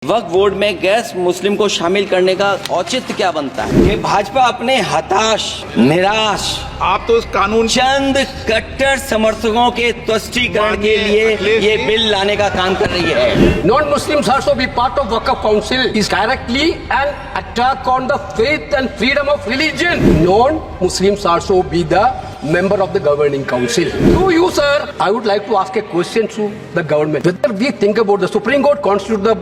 वक्फ board में गैर मुस्लिम को शामिल करने का औचित्य क्या बनता है कि भाजपा अपने हताश, निराश, आप तो इस कानून चंद कट्टर समर्थकों के तुष्टीकरण के लिए ये बिल लाने का काम कर रही है। Non-Muslims also be part of Waqf Council is directly an attack on the faith and freedom of religion. Non-Muslims also be the member of the governing council. To you, sir, I would like to ask a question to the government. Whether we think about the Supreme Court constitute the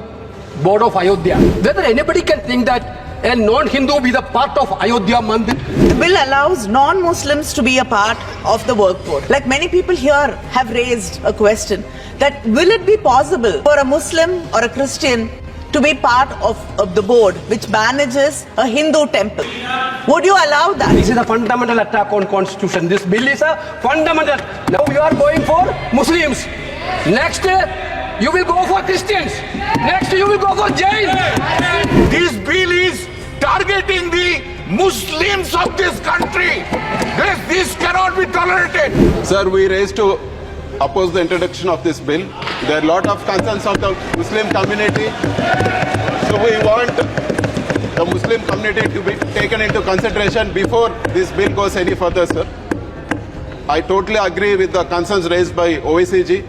board of Ayodhya, whether anybody can think that a non-Hindu be the part of Ayodhya Mandir. The bill allows non-Muslims to be a part of the work board. Like many people here have raised a question that will it be possible for a Muslim or a Christian to be part of the board which manages a Hindu temple? Would you allow that? This is a fundamental attack on constitution. This bill is a fundamental. Now you are going for Muslims. Next you will go for Christians. Next you will go for Jains. This bill is targeting the Muslims of this country. This cannot be tolerated. Sir, we raised to oppose the introduction of this bill. There are a lot of concerns of the Muslim community. So we want the Muslim community to be taken into consideration before this bill goes any further, sir. I totally agree with the concerns raised by OICG.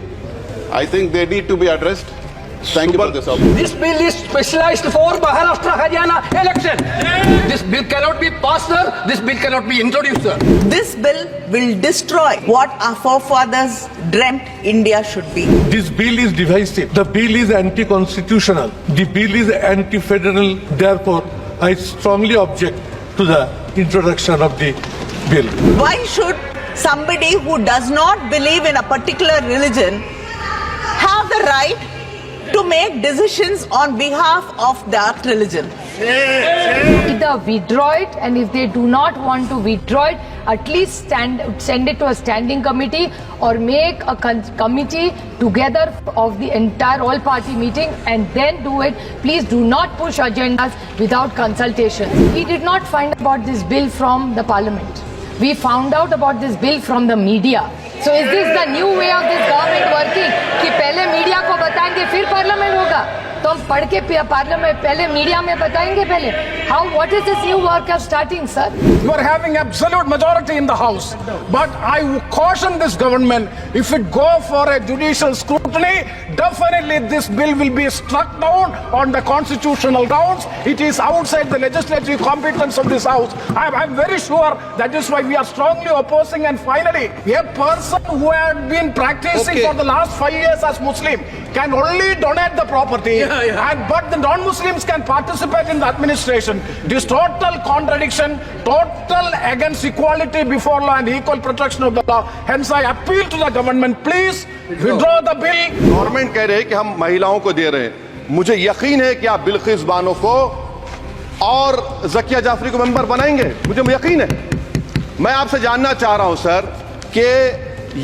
I think they need to be addressed. Thank you for this opportunity. This bill is specialized for Maharashtra Haryana election. This bill cannot be passed, sir. This bill cannot be introduced, sir. This bill will destroy what our forefathers dreamt India should be. This bill is divisive. The bill is anti-constitutional. The bill is anti-federal. Therefore, I strongly object to the introduction of the bill. Why should somebody who does not believe in a particular religion have the right to make decisions on behalf of that religion? Either withdraw it, and if they do not want to withdraw it, at least send it to a standing committee or make a committee together of the entire all-party meeting and then do it. Please do not push agendas without consultation. We did not find about this bill from the parliament. We found out about this bill from the media. So is this the new way of this government working? कि पहले media को बताएंगे फिर parliament होगा? तो हम पढ़ के पार्लियामेंट पहले मीडिया में बताएंगे पहले. What is this new work of starting, sir? You are having absolute majority in the House. But I caution this government, if it go for a judicial scrutiny, definitely this bill will be struck down on the constitutional grounds. It is outside the legislative competence of this House. I am very sure that is why we are strongly opposing. And finally, a person who had been practicing for the last 5 years as Muslim can only donate the property. But the non-Muslims can participate in the administration. This total contradiction, total against equality before law and equal protection of the law. Hence I appeal to the government, please withdraw the bill. Government कह रहे हैं कि हम महिलाओं को दे रहे हैं. मुझे यकीन है कि आप बिल्किस बानो को और जकिया जाफरी को मेंबर बनाएंगे. मुझे यकीन है. मैं आपसे जानना चाह रहा हूं सर कि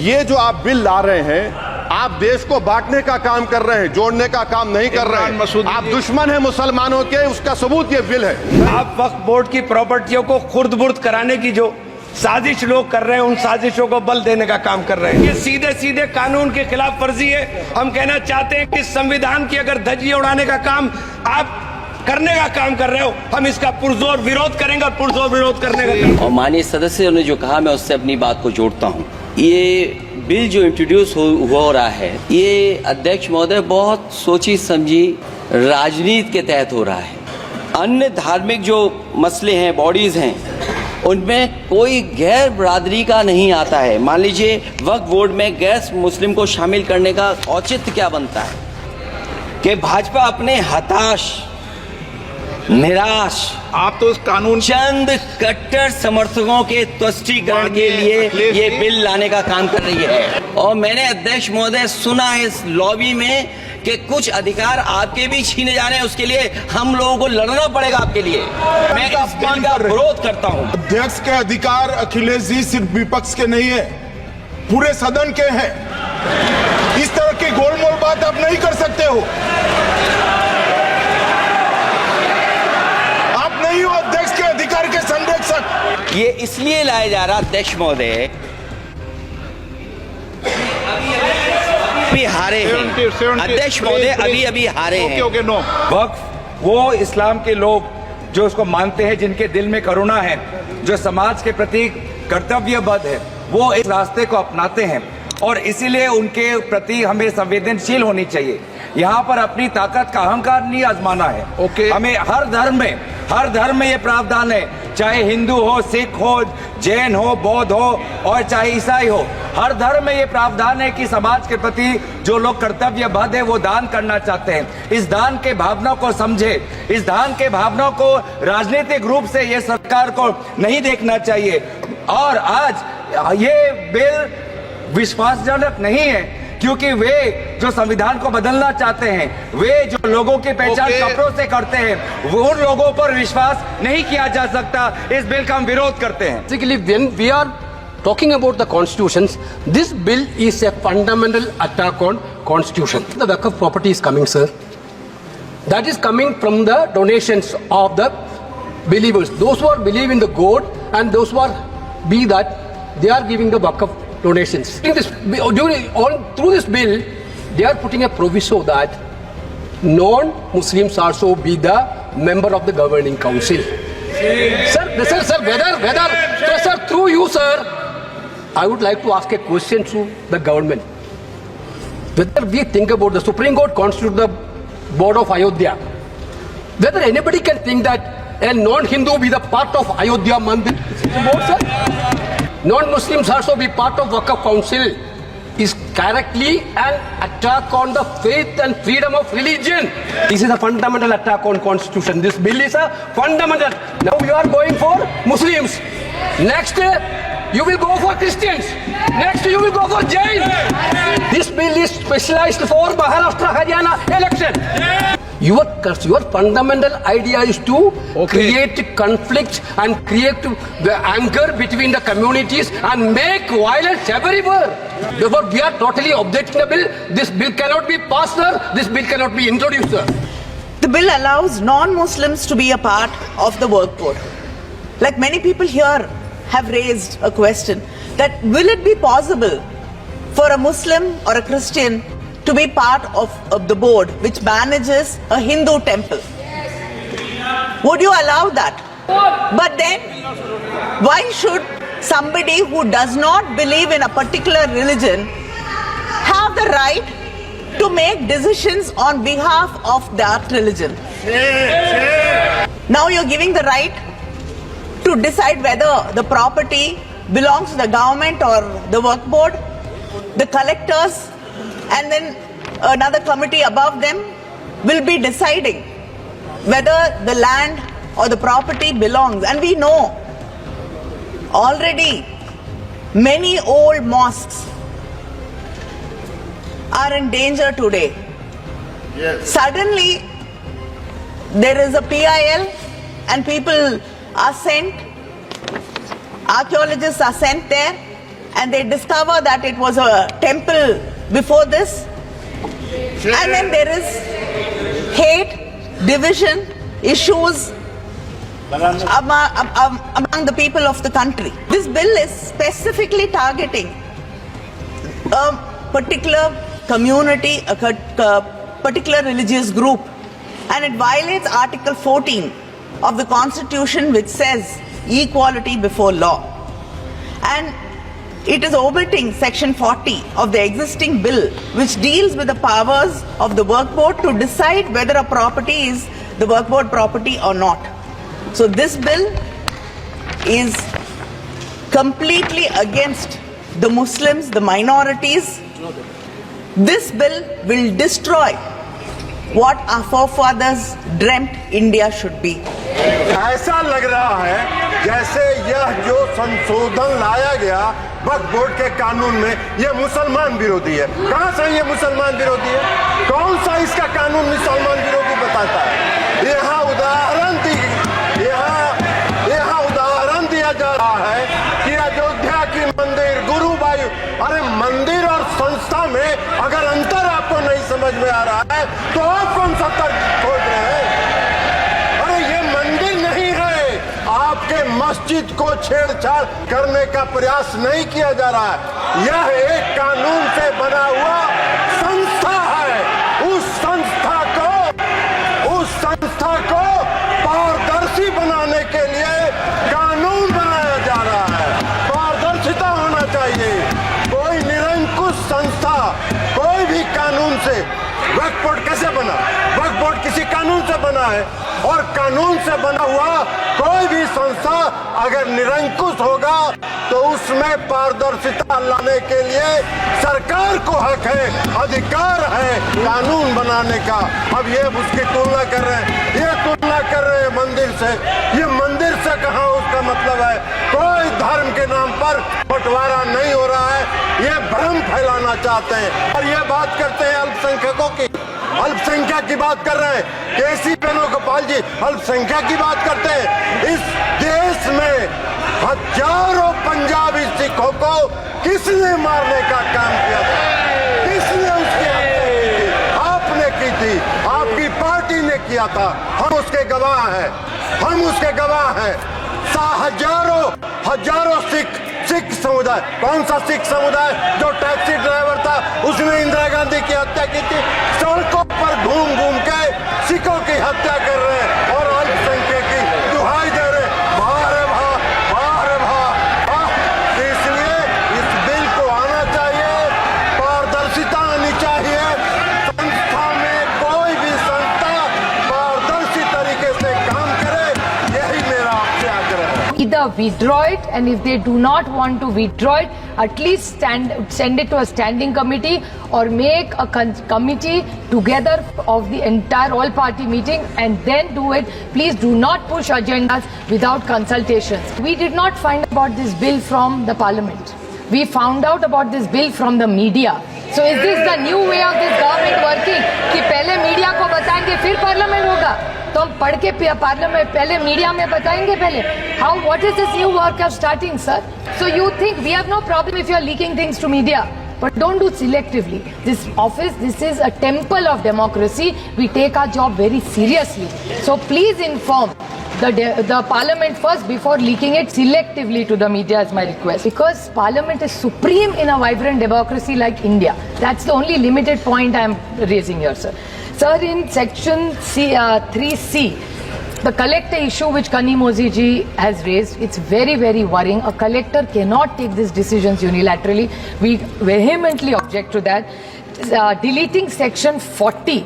ये जो आप बिल ला रहे हैं, आप देश को बांटने का काम कर रहे हैं, जोड़ने का काम नहीं कर रहे हैं. आप दुश्मन हैं मुसलमानों के, उसका सबूत ये बिल है. आप वक्फ बोर्ड की प्रॉपर्टियों को खुर्द-बुर्द कराने की जो साजिश लोग कर रहे हैं, उन साजिशों को बल देने का काम कर रहे हैं. ये सीधे सीधे कानून के खिलाफ वर्जी है. हम कहना चाहते हैं कि संविधान की अगर धज्जी उड़ाने का काम आप करने का काम कर रहे हो, हम इसका पुरजोर विरोध करेंगे और पुरजोर विरोध करने का. और माननीय सदस्यों ने जो कहा, मैं उससे अपनी बात को जोड़ता हूँ. ये बिल जो इंट्रोड्यूस हो रहा है, ये अध्यक्ष महोदय बहुत सोची समझी राजनीति के तहत हो रहा है. अन्य धार्मिक जो मसले हैं, बॉडीज हैं, उनमें कोई गैर बरादरी का नहीं आता है. मान लीजिए वक्फ बोर्ड में गैर मुस्लिम को शामिल करने का औचित्य क्या बनता है कि भाजपा अपने हताश, निराश, आप तो इस कानून चंद कट्टर समर्थकों के तुष्टीकरण के लिए ये बिल लाने का काम कर रही है. और मैंने अध्यक्ष महोदय सुना इस लॉबी में कि कुछ अधिकार आपके भी छीने जा रहे हैं. उसके लिए हम लोगों को लड़ना पड़ेगा आपके लिए. मैं इस बिल का विरोध करता हूं. अध्यक्ष के अधिकार अखिलेश जी सिर्फ विपक्ष के नहीं है, पूरे सदन के हैं. इस तरह की गोलमोल बात आप नहीं कर सकते हो. नहीं हो अध्यक्ष के अधिकार के संरक्षक. ये इसलिए लाया जा रहा अध्यक्ष महोदय, अभी हारे हैं अध्यक्ष महोदय, अभी अभी हारे हैं। Okay no. वक्फ वो इस्लाम के लोग जो उसको मानते हैं, जिनके दिल में करुणा है, जो समाज के प्रति कर्तव्यबद्ध है, वो इस रास्ते को अपनाते हैं और इसीलिए उनके प्रति हमें संवेदनशील होनी चाहिए। यहाँ पर अपनी ताकत का अहंकार नहीं आजमाना है। ओके। हमें हर धर्म में ये प्रावधान है, चाहे हिंदू हो, सिख हो, जैन हो, बौद्ध हो और चाहे ईसाई हो, हर धर्म में ये प्रावधान है कि समाज के प्रति जो लोग कर्तव्यबद्ध है वो दान करना चाहते हैं। इस दान के भावना को समझे, इस दान के भावना को राजनीतिक रूप से ये सरकार को नहीं देखना चाहिए। और आज ये बिल विश्वासजनक नहीं है क्योंकि वे जो संविधान को बदलना चाहते हैं, वे जो लोगों की पहचान कपड़ों से करते हैं, वो उन लोगों पर विश्वास नहीं किया जा सकता। इस बिल का हम विरोध करते हैं। Basically, when we are talking about the constitutions, this bill is a fundamental attack on constitution. The Waqf property is coming, sir. That is coming from the donations of the believers. Those who are believe in the God and those who are be that they are giving the Waqf donations. Through this bill, they are putting a proviso that non-Muslims also be the member of the governing council. Sir, through you, sir, I would like to ask a question to the government. Whether we think about the Supreme Court constitute the board of Ayodhya, whether anybody can think that a non-Hindu be the part of Ayodhya Mandir board, sir? Non-Muslims also be part of Waqf Council is directly an attack on the faith and freedom of religion. This is a fundamental attack on constitution. This bill is a fundamental. Now you are going for Muslims. Next you will go for Christians. Next you will go for Jain. This bill is specialized for Maharashtra, Haryana election. Your fundamental idea is to create conflicts and create the anger between the communities and make violence everywhere. Therefore, we are totally objecting the bill. This bill cannot be passed, sir. This bill cannot be introduced, sir. The bill allows non-Muslims to be a part of the work board. Like many people here have raised a question that will it be possible for a Muslim or a Christian to be part of the board which manages a Hindu temple? Would you allow that? But then, why should somebody who does not believe in a particular religion have the right to make decisions on behalf of that religion? Now you're giving the right to decide whether the property belongs to the government or the work board, the collectors, and then another committee above them will be deciding whether the land or the property belongs. And we know already many old mosques are in danger today. Yes. Suddenly there is a PIL and people are sent, archaeologists are sent there and they discover that it was a temple before this. And then there is hate, division, issues among the people of the country. This bill is specifically targeting a particular community, a particular religious group, and it violates Article 14 of the Constitution, which says equality before law. And it is omitting Section 40 of the existing bill, which deals with the powers of the work board to decide whether a property is the work board property or not. So this bill is completely against the Muslims, the minorities. This bill will destroy what our forefathers dreamt India should be. ऐसा लग रहा है जैसे यह जो संशोधन लाया गया वक्फ बोर्ड के कानून में यह मुसलमान विरोधी है। कहां से ये मुसलमान विरोधी है? कौन सा इसका कानून मुसलमान विरोधी बताता है? यहाँ उदाहरण दिया जा रहा है कि अयोध्या की मंदिर गुरुबाई, अरे मंदिर और संस्था में अगर अंतर आपको नहीं समझ में आ रहा है तो आप कौन सा तर्क खोज रहे हैं? अरे ये मंदिर नहीं है, आपके मस्जिद को छेड़छाड़ करने का प्रयास नहीं किया जा रहा है। यह एक कानून से बना हुआ वक्फ बोर्ड कैसे बना? वक्फ बोर्ड किसी कानून से बना है, और कानून से बना हुआ कोई भी संस्था अगर निरंकुश होगा तो उसमें पारदर्शिता लाने के लिए सरकार को हक है, अधिकार है कानून बनाने का। अब ये उसकी तुलना कर रहे हैं, ये तुलना कर रहे हैं मंदिर से। ये मंदिर से कहाँ उसका मतलब है? कोई धर्म के नाम पर बंटवारा नहीं हो रहा है, ये भ्रम फैलाना चाहते हैं। और ये बात करते हैं अल्पसंख्यकों की, अल्पसंख्यक की बात कर रहे हैं। केसी वेणुगोपाल जी अल्पसंख्यक की बात करते हैं। इस देश में हजारों पंजाबी सिखों को किसने मारने का काम किया था? किसने उसकी हत्या की थी? आपने की थी, आपकी पार्टी ने किया था। हम उसके गवाह हैं, हम उसके गवाह हैं। हजारों सिख समुदाय, कौन सा सिख समुदाय जो टैक्सी ड्राइवर था उसने इंदिरा गांधी की हत्या की थी? सड़कों पर घूम घूम के सिखों की हत्या कर रहे हैं और अल्पसंख्यक की दुहाई दे रहे हैं। बाहर इसलिए इस बिल को आना चाहिए, पारदर्शिता आनी चाहिए। संस्था में कोई भी संस्था पारदर्शी तरीके से काम करे, यही मेरा आपसे आग्रह है। Either withdraw it, and if they do not want to withdraw it, at least send it to a standing committee or make a committee together of the entire all-party meeting and then do it. Please do not push agendas without consultations. We did not find about this bill from the parliament. We found out about this bill from the media. So is this the new way of this government working? कि पहले media को बताएंगे फिर parliament होगा, तो हम पढ़ के पार्लियामेंट पहले मीडिया में बताएंगे पहले. How? What is this new work of starting, sir? So you think we have no problem if you are leaking things to media, but don't do selectively. This office, this is a temple of democracy. We take our job very seriously. So please inform the parliament first before leaking it selectively to the media is my request. Because parliament is supreme in a vibrant democracy like India. That's the only limited point I am raising here, sir. Sir, in section 3C, the collector issue which Kanimozhi ji has raised, it's very, very worrying. A collector cannot take these decisions unilaterally. We vehemently object to that. Deleting section 40.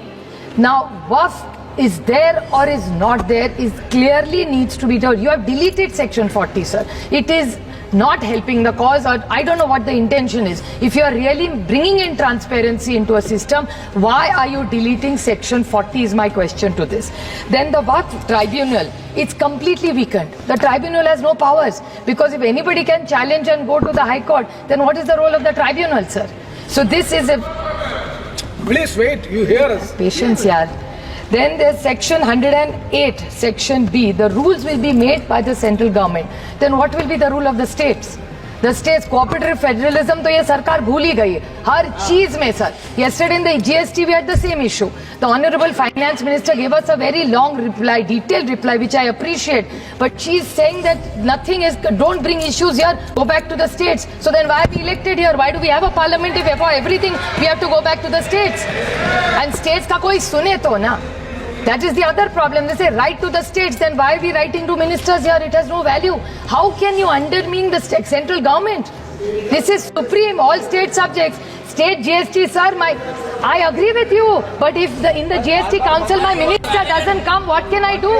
Now, Waqf is there or is not there is clearly needs to be done. You have deleted section 40, sir. It is not helping the cause, or I don't know what the intention is. If you are really bringing in transparency into a system, why are you deleting section 40 is my question to this. Then the Waqf tribunal, it's completely weakened. The tribunal has no powers, because if anybody can challenge and go to the High Court, then what is the role of the tribunal, sir? So this is a... Please wait, you hear us. Patience, yaar. Then there's section 108, section B. The rules will be made by the central government. Then what will be the rule of the states? The states, cooperative federalism, तो ये सरकार भूल ही गई है हर चीज में, sir. Yesterday in the GST we had the same issue. The Honorable Finance Minister gave us a very long reply, detailed reply, which I appreciate. But she's saying that nothing is, don't bring issues here, go back to the states. So then why are we elected here? Why do we have a parliament if for everything we have to go back to the states? And states का कोई सुने तो ना. That is the other problem. They say write to the states, then why are we writing to ministers here? It has no value. How can you undermine the central government? This is supreme, all state subjects. State GST, sir, I agree with you. But if in the GST council my minister doesn't come, what can I do?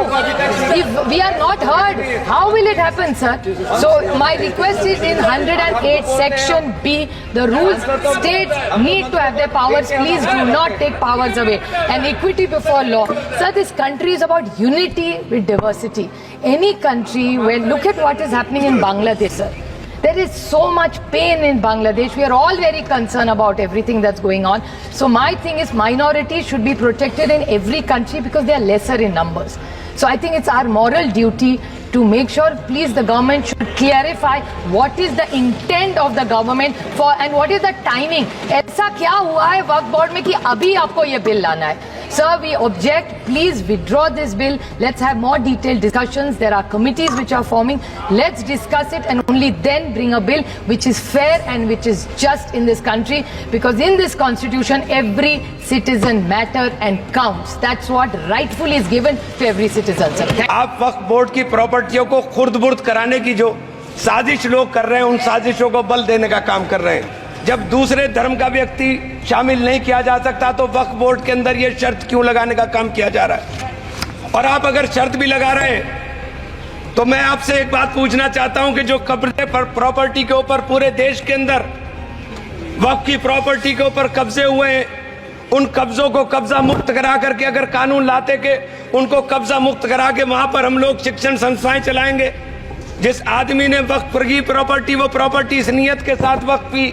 If we are not heard, how will it happen, sir? So my request is in 108 section B, the rules, states need to have their powers. Please do not take powers away. And equity before law. Sir, this country is about unity with diversity. Any country, look at what is happening in Bangladesh, sir. There is so much pain in Bangladesh. We are all very concerned about everything that's going on. So my thing is minorities should be protected in every country because they are lesser in numbers. So I think it's our moral duty to make sure, please, the government should clarify what is the intent of the government for and what is the timing. ऐसा क्या हुआ है वक्फ board में कि अभी आपको ये bill लाना है? Sir, we object. Please withdraw this bill. Let's have more detailed discussions. There are committees which are forming. Let's discuss it and only then bring a bill which is fair and which is just in this country. Because in this constitution, every citizen matter and counts. That's what rightfully is given to every citizen, sir. आप वक्फ board की प्रॉपर्टियों को खुर्द-बुर्द कराने की जो साजिश लोग कर रहे हैं, उन साजिशों को बल देने का काम कर रहे हैं. जब दूसरे धर्म का व्यक्ति शामिल नहीं किया जा सकता तो वक्फ बोर्ड के अंदर यह शर्त क्यों लगाने का काम किया जा रहा है? और आप अगर शर्त भी लगा रहे हैं तो मैं आपसे एक बात पूछना चाहता हूं कि जो कब्जे पर प्रॉपर्टी के ऊपर पूरे देश के अंदर वक्फ की प्रॉपर्टी के ऊपर कब्जे हुए हैं, उन कब्जों को कब्जा मुक्त करा करके अगर कानून लाते के उनको कब्जा मुक्त करा के वहां पर हम लोग शिक्षण संस्थाएं चलाएंगे। जिस आदमी ने वक्फ की प्रॉपर्टी, वो प्रॉपर्टी इस नियत के साथ वक्फ की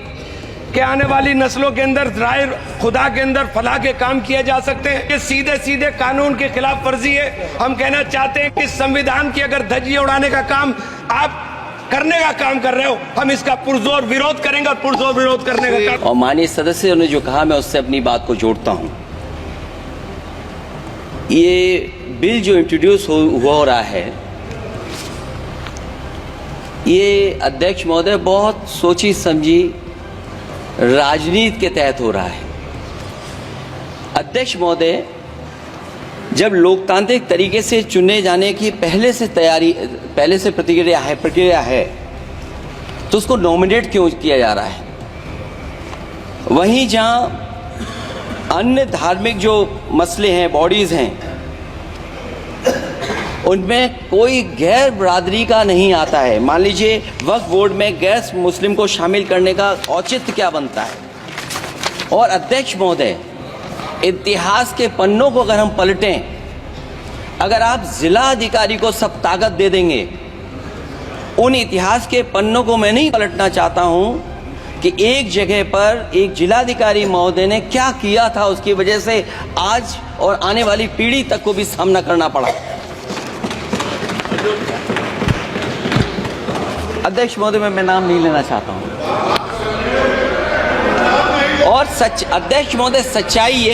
कि आने वाली नस्लों के अंदर राय खुदा के अंदर फलाह के काम किए जा सकते हैं। ये सीधे सीधे कानून के खिलाफ वर्जी है। हम कहना चाहते हैं कि संविधान की अगर धज्जियां उड़ाने का काम आप करने का काम कर रहे हो, हम इसका पुरजोर विरोध करेंगे और पुरजोर विरोध करने का काम। और माननीय सदस्यों ने जो कहा मैं उससे अपनी बात को जोड़ता हूं। ये बिल जो इंट्रोड्यूस हो रहा है, ये अध्यक्ष महोदय बहुत सोची समझी राजनीति के तहत हो रहा है। अध्यक्ष महोदय, जब लोकतांत्रिक तरीके से चुने जाने की पहले से प्रक्रिया है तो उसको नॉमिनेट क्यों किया जा रहा है? वहीं जहां अन्य धार्मिक जो मसले हैं, बॉडीज हैं, उनमें कोई गैर बरादरी का नहीं आता है। मान लीजिए वक्फ बोर्ड में गैर मुस्लिम को शामिल करने का औचित्य क्या बनता है? और अध्यक्ष महोदय, इतिहास के पन्नों को अगर हम पलटें, अगर आप जिला अधिकारी को सब ताकत दे देंगे, उन इतिहास के पन्नों को मैं नहीं पलटना चाहता हूं कि एक जगह पर एक जिलाधिकारी महोदय ने क्या किया था, उसकी वजह से आज और आने वाली पीढ़ी तक को भी सामना करना पड़ा। अध्यक्ष महोदय, मैं नाम नहीं लेना चाहता हूं। और अध्यक्ष महोदय, सच्चाई ये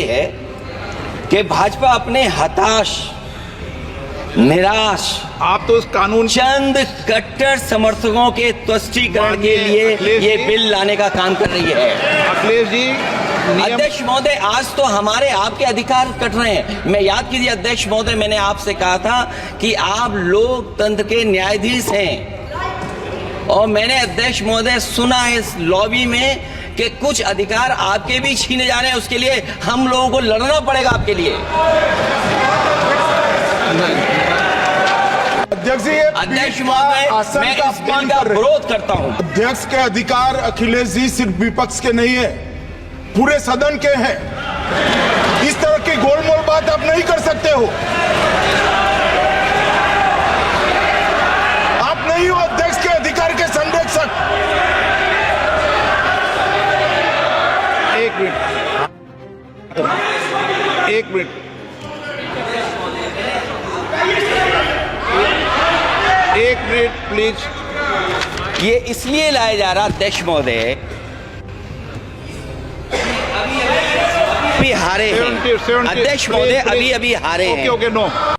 है कि भाजपा अपने हताश, निराश, आप तो उस कानून चंद कट्टर समर्थकों के तुष्टीकरण के लिए ये बिल लाने का काम कर रही है। अखिलेश जी, अध्यक्ष महोदय, आज तो हमारे आपके अधिकार कट रहे हैं। मैं याद कीजिए अध्यक्ष महोदय, मैंने आपसे कहा था कि आप लोकतंत्र के न्यायाधीश हैं, और मैंने अध्यक्ष महोदय सुना है इस लॉबी में कि कुछ अधिकार आपके भी छीने जा रहे हैं। उसके लिए हम लोगों को लड़ना पड़ेगा आपके लिए। अध्यक्ष जी, अध्यक्ष महोदय, मैं इस बिल का विरोध करता हूं। अध्यक्ष के अधिकार अखिलेश जी सिर्फ विपक्ष के नहीं है, पूरे सदन के हैं। इस तरह की गोलमोल बात आप नहीं कर सकते हो। आप नहीं हो अध्यक्ष के अधिकार के संरक्षक। एक मिनट प्लीज। ये इसलिए लाया जा रहा अध्यक्ष महोदय, अभी हारे हैं। अध्यक्ष महोदय, अभी हारे हैं। Okay, no.